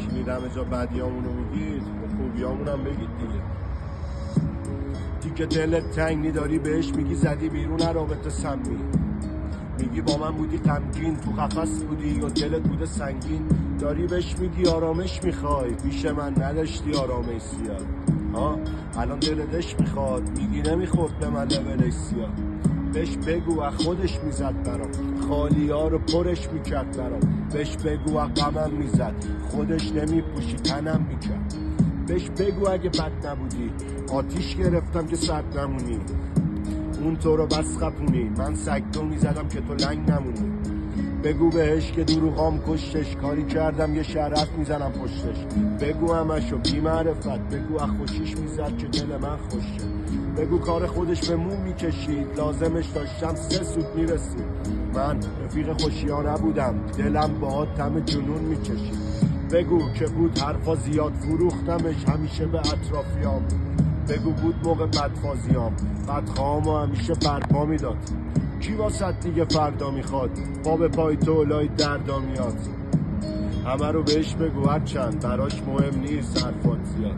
میشینید همه جا بدیامونو میگید و خوبیامونم بگید دیگه دلت تنگ نداری بهش میگی زدی بیرون رابطه سمی، میگی با من بودی غمگین تو قفس بودی یا دلت بوده سنگین، داری بهش میگی آرامش میخوای پیش من نداشتی آرامش زیاد ها، الان دلتش میخواد میگی نمیخورد به من لبلش زیاد، بهش بگو از خودش میزد برام خالی ها رو پرش میکرد برام، بهش بگو از غمم میزد خودش نمیپوشی تنم میکرد، بهش بگو اگه بد نبودی آتیش گرفتم که سرد نمونی، اون تو رو بس خپونی من سگتو میزدم که تو لنگ نمونی، بگو بهش که دروغام کشتش کاری کردم یه شرف میزنم پشتش، بگو همشو بی معرفت بگو از خوشیش میزد که دل من خوشه، بگو کار خودش به مو میکشید لازمش داشتم 3 سوت میرسید، من رفیق خوشیا نبودم دلم باهات تم جنون میکشید، بگو که بود حرفا زیاد فروختمش همیشه به اطرافیام، بگو بود موقع بدفازیام بدخواهم و همیشه برپا میداد، کی واسد دیگه فردا میخواد پا به پای تو لای دردا میاد، همه رو بهش بگو هرچند براش مهم نیست حرفات زیاد،